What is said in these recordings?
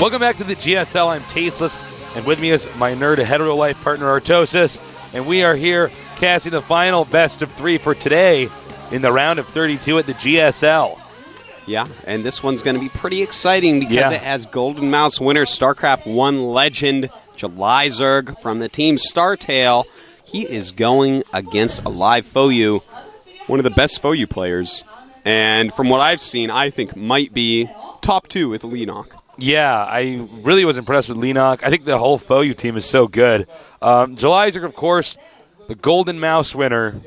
Welcome back to the GSL. I'm Tasteless, and with me is my nerd hetero life partner, Artosis, and we are here casting the final best of 3 for today in the round of 32 at the GSL. Yeah, and this one's going to be pretty exciting because it has Golden Mouse winner, StarCraft 1 legend, aLive from the team StarTale. He is going against aLive FoU, one of the best FoU players, and from what I've seen, I think might be top 2 with Leenock. Yeah, I really was impressed with Leenock. I think the whole FoU team is so good. aLive, of course, the Golden Mouse winner.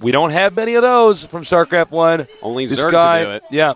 We don't have many of those from StarCraft 1. Only Zerg to do it. Yeah,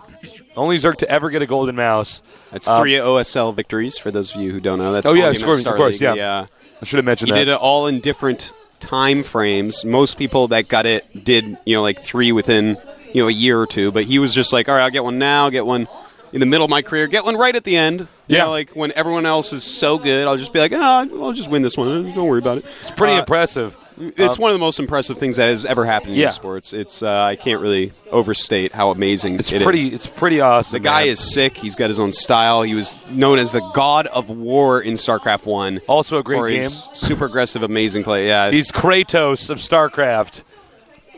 only Zerg to ever get a Golden Mouse. That's 3 OSL victories, for those of you who don't know. That's of course, yeah. I should have mentioned that. He did it all in different time frames. Most people that got it did, like 3 within, a year or 2. But he was just like, all right, I'll get one now, get one in the middle of my career, get one right at the end. Like when everyone else is so good, I'll just be like, I'll just win this one. Don't worry about it. It's pretty impressive. It's one of the most impressive things that has ever happened in sports. It's I can't really overstate how amazing it is. It's pretty awesome. The guy is sick. He's got his own style. He was known as the God of War in StarCraft 1. Also a great game. His super aggressive, amazing play. Yeah, he's Kratos of StarCraft.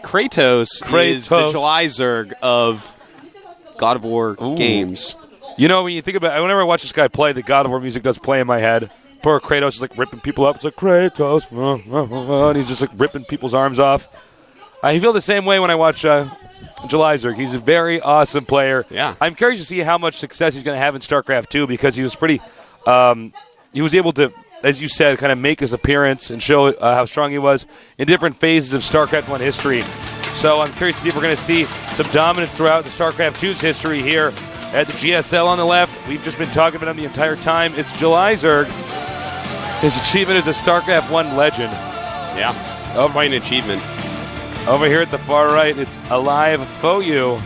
Kratos is the aLive of God of War games. When you think about it, whenever I watch this guy play, the God of War music does play in my head. Poor Kratos is like ripping people up. It's like Kratos, and he's just like ripping people's arms off. I feel the same way when I watch aLive. He's a very awesome player. Yeah, I'm curious to see how much success he's going to have in StarCraft 2 because he was pretty. He was able to, as you said, kind of make his appearance and show how strong he was in different phases of StarCraft 1 history. So I'm curious to see if we're going to see some dominance throughout the StarCraft 2's history here at the GSL on the left. We've just been talking about him the entire time. It's aLive. His achievement is a StarCraft 1 legend. Yeah, that's quite an achievement. Over here at the far right, it's aLive FoU.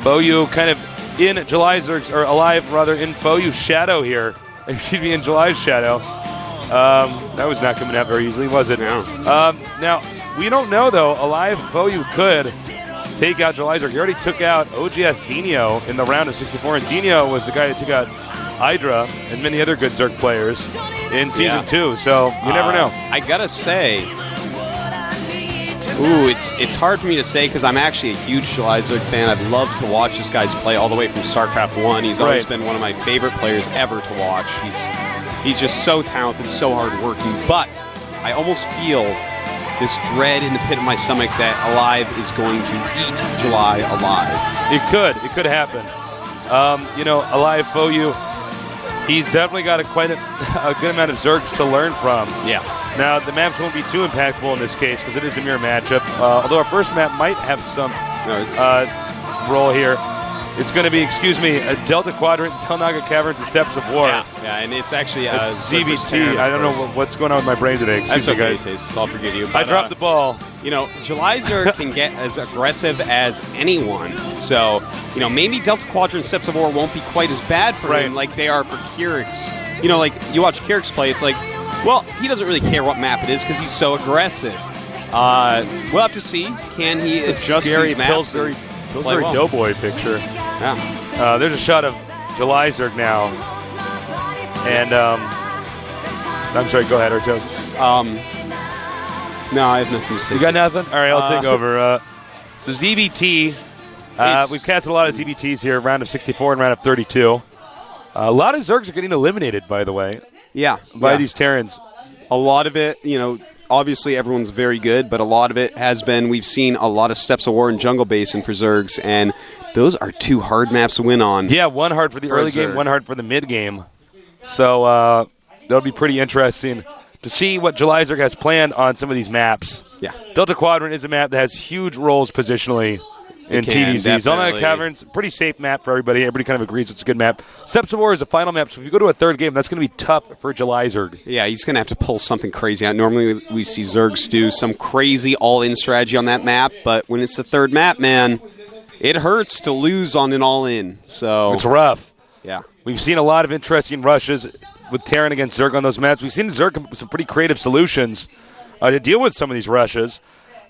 FoU kind of in aLive's, or aLive rather, in FoU's shadow here. Excuse me, in aLive's shadow. That was not coming out very easily, was it? No. Now, we don't know, though. aLive FoU could take out aLive. He already took out OGS Zenio in the round of 64, and Zenio was the guy that took out Hydra and many other good Zerg players in Season 2, so you never know. I gotta say, it's hard for me to say because I'm actually a huge aLive fan. I'd love to watch this guy's play all the way from StarCraft 1. He's always been one of my favorite players ever to watch. He's just so talented, so hardworking, but I almost feel this dread in the pit of my stomach that aLive is going to eat July alive. It could happen. aLive FoU, he's definitely got quite a good amount of Zergs to learn from. Yeah. Now, the maps won't be too impactful in this case because it is a mirror matchup, although our first map might have some role here. It's going to be, a Delta Quadrant, Zelnaga Caverns, and Steppes of War. Yeah, and it's actually ZBT. I don't know what's going on with my brain today. Excuse me, guys. Taste. I'll forgive you. But, I dropped the ball. aLive can get as aggressive as anyone. So, maybe Delta Quadrant, Steppes of War won't be quite as bad for him like they are for Kyrix. You watch Kyrix play, it's like, well, he doesn't really care what map it is because he's so aggressive. We'll have to see. Can he adjust these maps? Pillsbury Doughboy picture. Yeah. There's a shot of aLive now. And, I'm sorry, go ahead, Artos. No, I have nothing to say. You got nothing? All right, I'll take over. So ZBT, we've casted a lot of ZBTs here, round of 64 and round of 32. A lot of Zergs are getting eliminated, by the way. Yeah. By these Terrans. A lot of it, obviously everyone's very good, but a lot of it has been, we've seen a lot of Steppes of War and Jungle Basin for Zergs, and those are 2 hard maps to win on. Yeah, one hard for the early game, one hard for the mid game. So that'll be pretty interesting to see what aLive has planned on some of these maps. Yeah. Delta Quadrant is a map that has huge roles positionally in TDZ. Zelnaga Caverns, pretty safe map for everybody. Everybody kind of agrees it's a good map. Steppes of War is a final map, so if you go to a third game, that's going to be tough for aLive. Yeah, he's going to have to pull something crazy out. Normally we see Zergs do some crazy all-in strategy on that map, but when it's the third map, man, it hurts to lose on an all-in. So it's rough. Yeah. We've seen a lot of interesting rushes with Terran against Zerg on those maps. We've seen Zerg come up with some pretty creative solutions to deal with some of these rushes.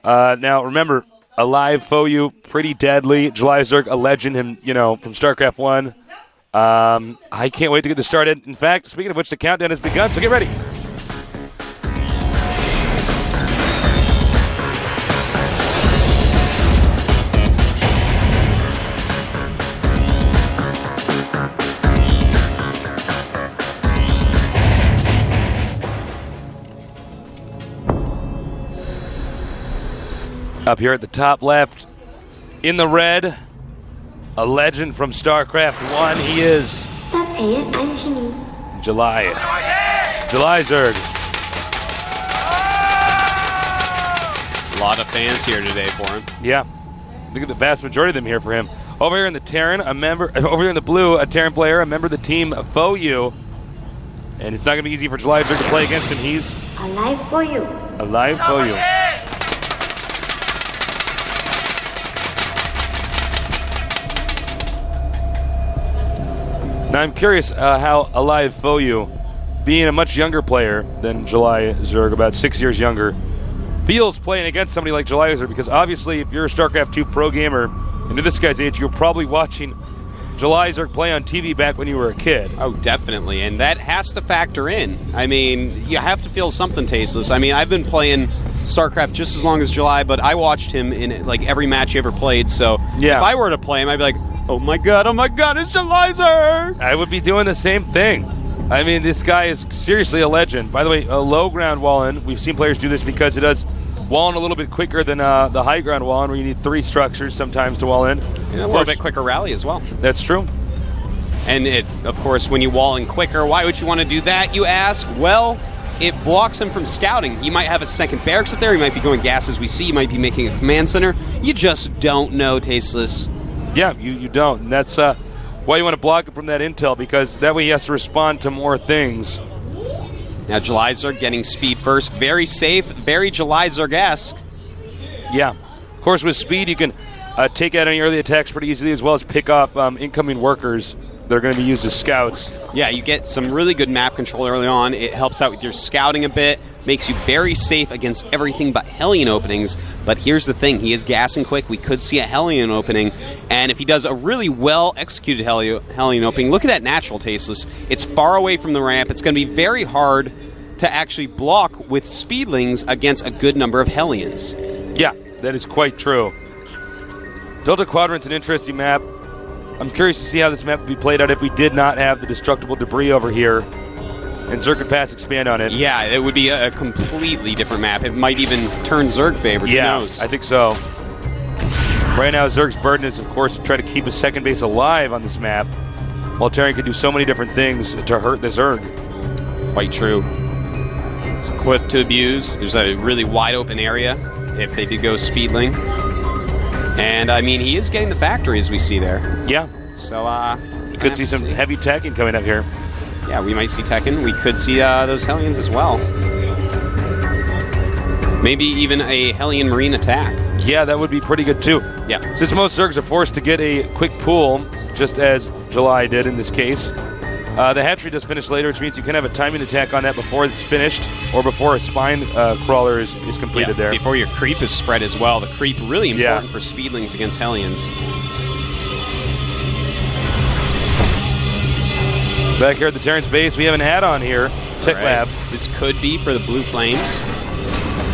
Now, remember, aLive FoU, pretty deadly. aLive, a legend, from StarCraft 1. I can't wait to get this started. In fact, speaking of which, the countdown has begun, so get ready. Up here at the top left, in the red, a legend from StarCraft 1. He is July Zerg. A lot of fans here today for him. Yeah, look at the vast majority of them here for him. Over here in the Terran, over here in the blue, a Terran player, a member of the team FOU. And it's not going to be easy for July Zerg to play against him. He's aLive FOU. aLive FOU. Now I'm curious how aLive FOU, being a much younger player than July Zerg, about 6 years younger, feels playing against somebody like July Zerg, because obviously if you're a StarCraft 2 pro gamer, and to this guy's age, you're probably watching July Zerg play on TV back when you were a kid. Oh, definitely, and that has to factor in. I mean, you have to feel something tasteless. I mean, I've been playing StarCraft just as long as July, but I watched him in like every match he ever played, so yeah. If I were to play him, I'd be like, oh my god, it's July Zerg! I would be doing the same thing. I mean, this guy is seriously a legend. By the way, a low ground wall-in, we've seen players do this because it does wall-in a little bit quicker than the high ground wall-in, where you need 3 structures sometimes to wall-in. And a little bit quicker rally as well. That's true. And it, of course, when you wall in quicker, why would you want to do that, you ask? Well, it blocks him from scouting. You might have a second barracks up there, you might be going gas as we see, you might be making a command center. You just don't know, Tasteless. Yeah, you don't. And that's why you want to block it from that intel, because that way he has to respond to more things. Now, July Zerg getting speed first. Very safe, very July Zerg-esque. Yeah. Of course, with speed, you can take out any early attacks pretty easily, as well as pick up incoming workers that are going to be used as scouts. Yeah, you get some really good map control early on. It helps out with your scouting a bit, makes you very safe against everything but Hellion openings. But here's the thing, he is gassing quick. We could see a Hellion opening, and if he does a really well-executed Hellion opening, look at that natural, Tasteless. It's far away from the ramp. It's going to be very hard to actually block with Speedlings against a good number of Hellions. Yeah, that is quite true. Delta Quadrant's an interesting map. I'm curious to see how this map would be played out if we did not have the destructible debris over here, and Zerg could fast expand on it. Yeah, it would be a completely different map. It might even turn Zerg favored. Yeah, who knows? I think so. Right now, Zerg's burden is, of course, to try to keep his second base alive on this map, while Terran could do so many different things to hurt the Zerg. Quite true. There's a cliff to abuse. There's a really wide open area if they did go Speedling. And, I mean, he is getting the factory, as we see there. Yeah. So, you could see some heavy teching coming up here. Yeah, we might see Tekken. We could see those Hellions as well. Maybe even a Hellion Marine attack. Yeah, that would be pretty good, too. Yeah. Since most Zergs are forced to get a quick pull, just as July did in this case, the hatchery does finish later, which means you can have a timing attack on that before it's finished, or before a spine crawler is completed there. Before your creep is spread as well. The creep really important for Speedlings against Hellions. Back here at the Terran's base, we have an add-on here, Tech Lab. This could be for the Blue Flames.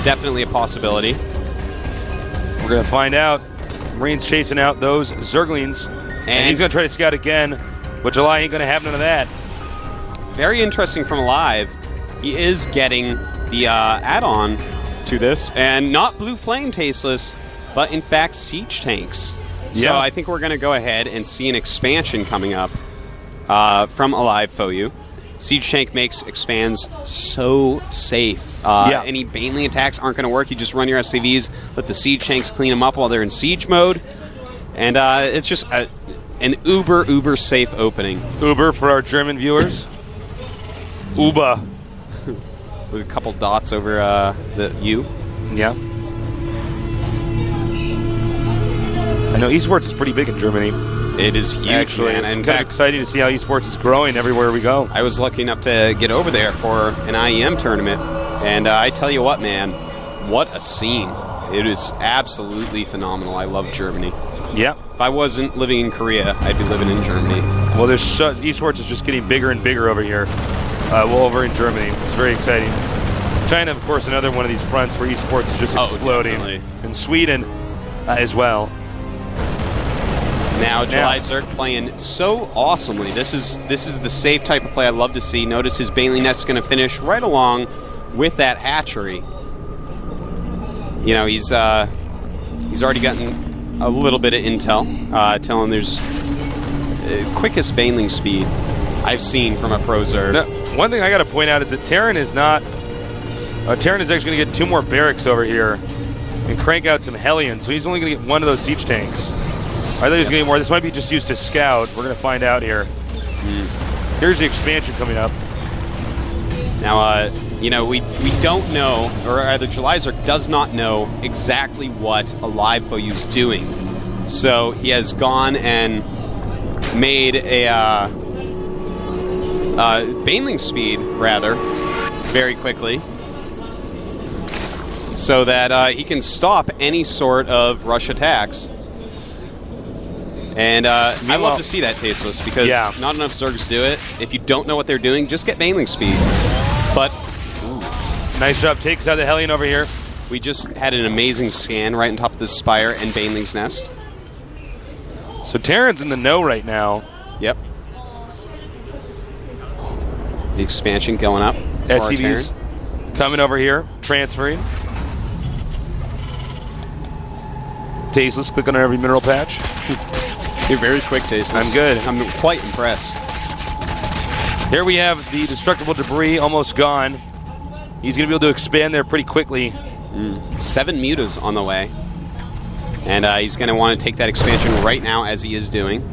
Definitely a possibility. We're going to find out. Marine's chasing out those Zerglings, and he's going to try to scout again, but July ain't going to have none of that. Very interesting from aLive. He is getting the add-on to this, and not Blue Flame Tasteless, but in fact Siege Tanks. Yeah. So I think we're going to go ahead and see an expansion coming up from aLive FOU. Siege Tank expands so safe. Any Baneling attacks aren't going to work. You just run your SCVs, let the Siege Tanks clean them up while they're in siege mode, and it's just an uber safe opening. Uber for our German viewers. Uber. With a couple dots over the U. Yeah. I know esports is pretty big in Germany. It is huge, actually. man. It's kind of exciting to see how esports is growing everywhere we go. I was lucky enough to get over there for an IEM tournament, and I tell you what, man, what a scene. It is absolutely phenomenal. I love Germany. Yeah. If I wasn't living in Korea, I'd be living in Germany. Well, there's esports is just getting bigger and bigger over here. Over in Germany. It's very exciting. China, of course, another one of these fronts where esports is just exploding. Definitely. And Sweden as well. Now, GSL playing so awesomely. This is the safe type of play I love to see. Notice his Baneling Nest is going to finish right along with that hatchery. You know, he's already gotten a little bit of intel, telling there's quickest Baneling speed I've seen from a pro Zerg. Now, one thing I got to point out is that Terran is not. Terran is actually going to get 2 more barracks over here and crank out some Hellions, so he's only going to get 1 of those siege tanks. I thought he was going to get more. This might be just used to scout. We're going to find out here. Here's the expansion coming up. Now, you know, we don't know, or either GSL does not know exactly what aLive Foyu's doing. So he has gone and made a Baneling speed, rather, very quickly, so that he can stop any sort of rush attacks. And I love to see that, Tasteless, because not enough Zergs do it. If you don't know what they're doing, just get Baneling speed. But nice job, takes out the Hellion over here. We just had an amazing scan right on top of the Spire and Baneling's Nest. So Terran's in the know right now. Yep. The expansion going up. SCV's coming over here, transferring. Tasteless, click on every mineral patch. You're very quick, Tasteless. I'm good. I'm quite impressed. Here we have the destructible debris almost gone. He's going to be able to expand there pretty quickly. 7 mutas on the way. And he's going to want to take that expansion right now, as he is doing.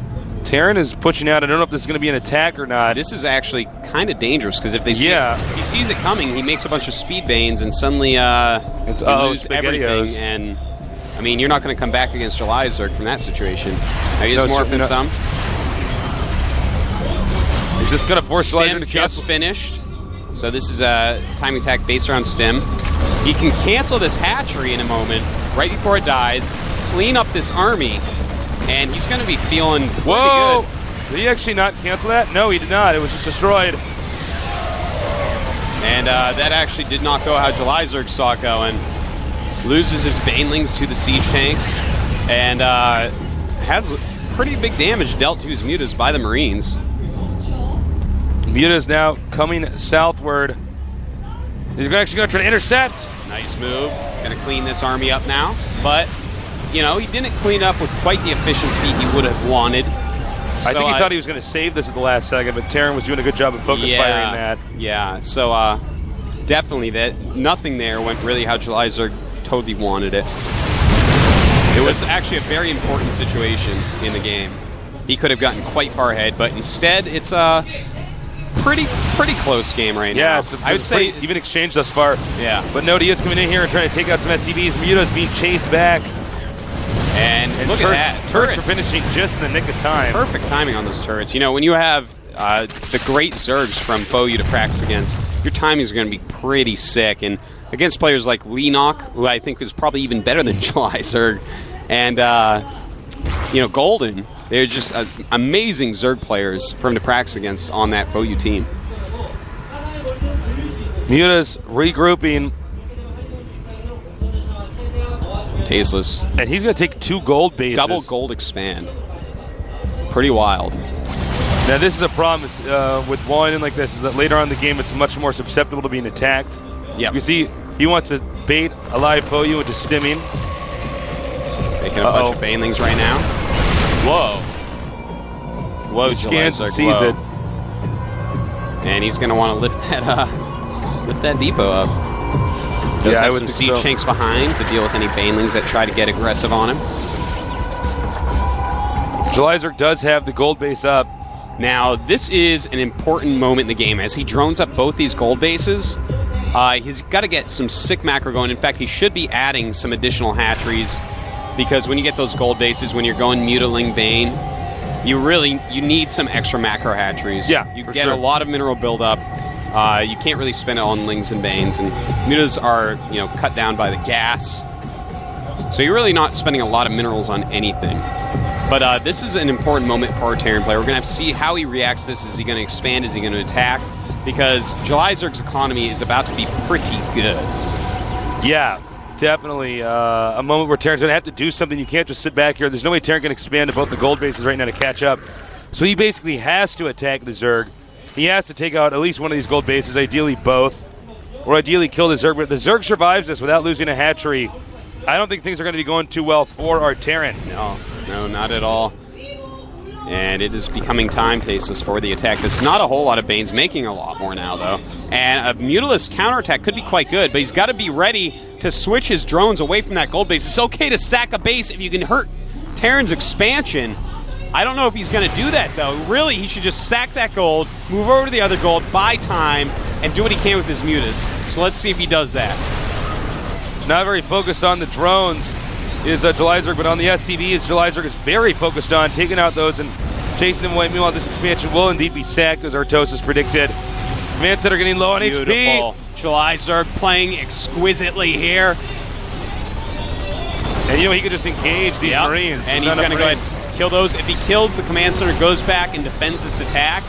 Terran is pushing out. I don't know if this is going to be an attack or not. This is actually kind of dangerous, because if they see if he sees it coming, he makes a bunch of speed banes, and suddenly you lose everything. And I mean, you're not going to come back against GSL from that situation. Now, he is morphing some. Is this going to force Stim just finished. So this is a timing attack based around Stim. He can cancel this hatchery in a moment, right before it dies, clean up this army, and he's going to be feeling pretty good. Did he actually not cancel that? No, he did not. It was just destroyed. And that actually did not go how GSL saw it going. Loses his Banelings to the siege tanks, and has pretty big damage dealt to his mutas by the Marines. Muta's now coming southward. He's actually going to try to intercept. Nice move. Going to clean this army up now. But, you know, he didn't clean up with quite the efficiency he would have wanted. I think he thought he was going to save this at the last second, but Terran was doing a good job of focus firing that. Yeah, so definitely nothing there went really how GSL totally wanted it. It was actually a very important situation in the game. He could have gotten quite far ahead, but instead it's a pretty close game right now. Yeah, I would say even exchange thus far. Yeah. But no, Diaz coming in here and trying to take out some SCVs. Muta's being chased back. And look at that. Turrets are finishing just in the nick of time. Perfect timing on those turrets. You know, when you have the great Zergs from Foyu to prax against, your timing is going to be pretty sick. And against players like Leenock, who I think is probably even better than GSL, and you know, Golden, they're just amazing Zerg players from to prax against on that Foyu team. Muta's regrouping. Tasteless. And he's going to take 2 gold bases. Double gold expand. Pretty wild. Now this is a problem with one like this, is that later on in the game it's much more susceptible to being attacked. Yep. You see, he wants to bait aLive Foyu into stimming. Making a bunch of Banelings right now. Whoa. Whoa, he scans and GSL, sees it. And he's going to want to lift that depot up. Does have some siege tanks behind to deal with any Banelings that try to get aggressive on him. GSL does have the gold base up. Now, this is an important moment in the game. As he drones up both these gold bases, he's got to get some sick macro going. In fact, he should be adding some additional hatcheries, because when you get those gold bases, when you're going Mutaling Bane, you need some extra macro hatcheries. Yeah, you get a lot of mineral buildup. You can't really spend it on Lings and Banes, and mutas are, cut down by the gas. So you're really not spending a lot of minerals on anything. But this is an important moment for our Terran player. We're going to have to see how he reacts to this. Is he going to expand? Is he going to attack? Because Jelizerg's economy is about to be pretty good. Yeah, definitely. A moment where Terran's going to have to do something. You can't just sit back here. There's no way Terran can expand to both the gold bases right now to catch up. So he basically has to attack the Zerg. He has to take out at least one of these gold bases, ideally both, or ideally kill the Zerg. But if the Zerg survives this without losing a hatchery, I don't think things are going to be going too well for our Terran. No, not at all. And it is becoming time, Tasteless, for the attack. There's not a whole lot of Banes, making a lot more now, though. And a Mutalisk counterattack could be quite good, but he's got to be ready to switch his drones away from that gold base. It's okay to sack a base if you can hurt Terran's expansion. I don't know if he's going to do that, though. Really, he should just sack that gold, move over to the other gold, buy time, and do what he can with his Mutas. So let's see if he does that. Not very focused on the drones is Jelizerg, but on the SCVs, Jelizerg is very focused on taking out those and chasing them away. Meanwhile, this expansion will indeed be sacked, as Artosis predicted. Command Center getting low on HP. Jelizerg playing exquisitely here. And he can just engage these Marines. And he's going to go ahead and kill those. If he kills, the Command Center goes back and defends this attack.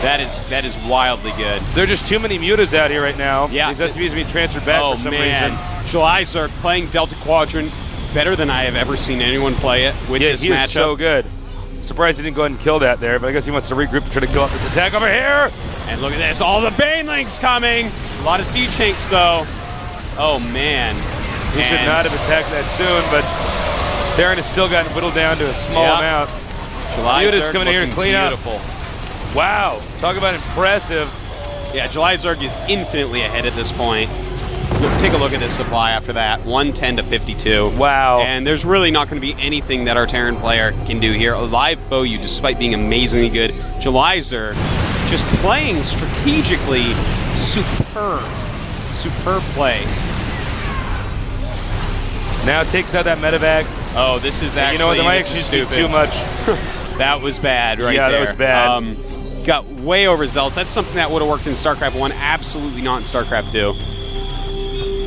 That is wildly good. There are just too many Mutas out here right now. Yeah. These SCVs are being transferred back for some reason. Jelizerg playing Delta Quadrant better than I have ever seen anyone play it with this matchup. Is so good. Surprised he didn't go ahead and kill that there, but I guess he wants to regroup to try to kill off this attack over here. And look at this, all the Banelings coming. A lot of Siege Tanks, though. Oh, man. He should not have attacked that soon, but Terran has still gotten whittled down to a small amount. Jelizerg coming in here to clean beautiful. up. Wow, talk about impressive. Yeah, Jelizerg is infinitely ahead at this point. Take a look at this supply after that, 110 to 52. Wow. And there's really not going to be anything that our Terran player can do here. aLive Foyu, despite being amazingly good, Jelizerg just playing strategically superb. Superb play. Now takes out that medevac. Oh, this is actually, you know what, that might actually be too much. That was bad right there. Yeah, that was bad. Got way overzealous. That's something that would have worked in StarCraft 1, absolutely not in StarCraft 2.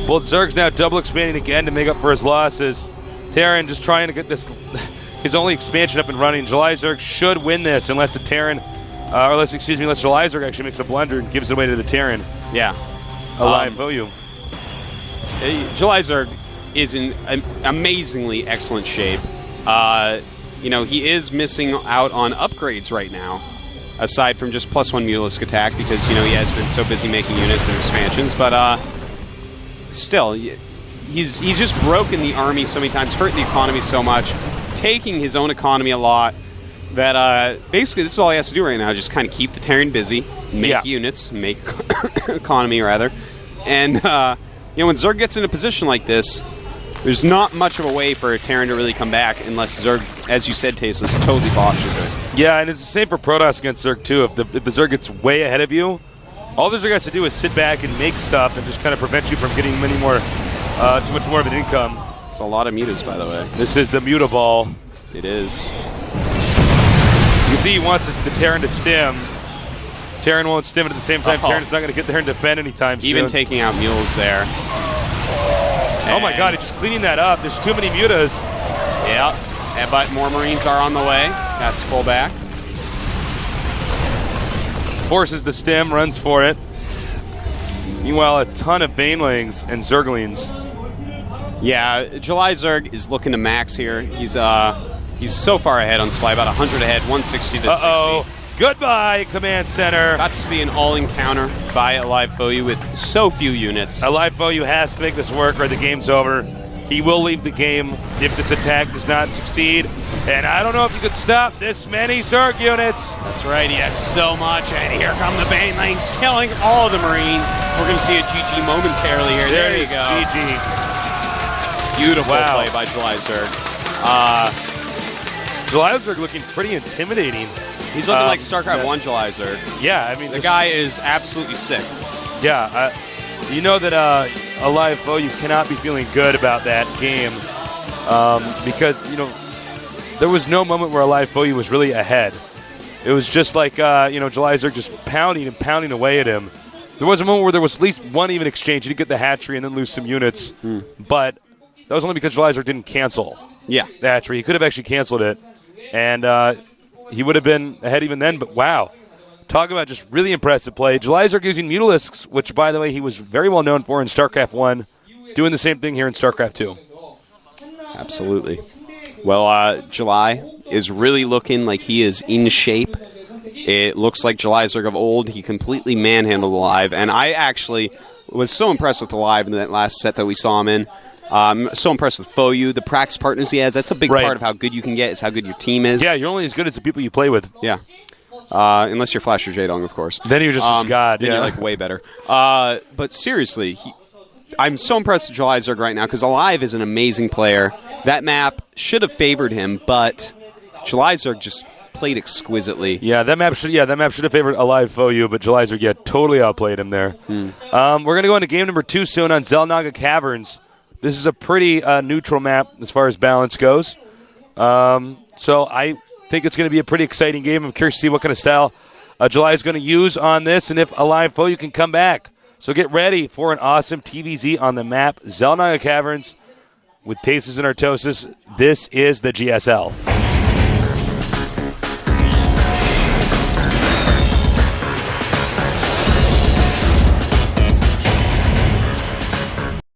Well, Zerg's now double expanding again to make up for his losses. Terran just trying to get his only expansion up and running. Jelizerg should win this unless unless Jelizerg actually makes a blunder and gives it away to the Terran. Yeah. aLive Foyu. Jelizerg is in an amazingly excellent shape. He is missing out on upgrades right now, aside from just +1 Mutalisk attack, because, he has been so busy making units and expansions, but still, he's just broken the army so many times, hurt the economy so much, taking his own economy a lot, that basically this is all he has to do right now, just kind of keep the Terran busy, make units, make economy, rather, and, when Zerg gets in a position like this, there's not much of a way for a Terran to really come back unless Zerg, as you said, Tasteless, totally botches it. Yeah, and it's the same for Protoss against Zerg, too. If the Zerg gets way ahead of you, all the Zerg has to do is sit back and make stuff and just kind of prevent you from getting too much more of an income. It's a lot of mutas, by the way. This is the muta ball. It is. You can see he wants the Terran to stim. Terran won't stim it at the same time. Terran's not going to get there and defend anytime soon. Even taking out mules there. Oh my god, it's just cleaning that up. There's too many mutas. Yeah, but more Marines are on the way. Has to pull back. Forces the stem, runs for it. Meanwhile, a ton of Banelings and Zerglings. Yeah, Jelizerg is looking to max here. He's so far ahead on supply, about 100 ahead, 160 to 60. Goodbye, Command Center. About to see an all-encounter by aLive Foyu with so few units. aLive Foyu has to make this work or the game's over. He will leave the game if this attack does not succeed. And I don't know if you could stop this many Zerg units. That's right, he has so much. And here come the Banelings, killing all of the Marines. We're going to see a GG momentarily here. There you go. GG. Beautiful play by Jelizerg. Jelizerg looking pretty intimidating. He's looking like StarCraft 1 Jelizerg. Yeah, I mean... The guy is absolutely sick. Yeah, you know that aLive Foyu cannot be feeling good about that game because, there was no moment where aLive Foyu was really ahead. It was just like, Jelizerg just pounding away at him. There was a moment where there was at least one even exchange. He did get the hatchery and then lose some units, but that was only because Jelizerg didn't cancel. Yeah. That's where he could have actually canceled it, and he would have been ahead even then. But wow, talk about just really impressive play. Jelizark using Mutalisks, which, by the way, he was very well known for in StarCraft 1, doing the same thing here in StarCraft 2. Absolutely. Well, July is really looking like he is in shape. It looks like Jelizark of old. He completely manhandled aLive, and I actually was so impressed with aLive in that last set that we saw him in. So impressed with Foyu, the practice partners he has. That's a big part of how good you can get, is how good your team is. Yeah, you're only as good as the people you play with. Yeah. Unless you're Flash or Jaedong, of course. Then you're just a god. Then you're like way better. But seriously, I'm so impressed with Jelizark right now because aLive is an amazing player. That map should have favored him, but Jelizark just played exquisitely. Yeah, that map should have favored aLive Foyu, but Jelizark totally outplayed him there. We're gonna go into game number 2 soon on Xel'Naga Caverns. This is a pretty neutral map as far as balance goes. So I think it's going to be a pretty exciting game. I'm curious to see what kind of style July is going to use on this, and if aLive Foyu can come back. So get ready for an awesome TVZ on the map. Xel'Naga Caverns with Tastes and Artosis. This is the GSL.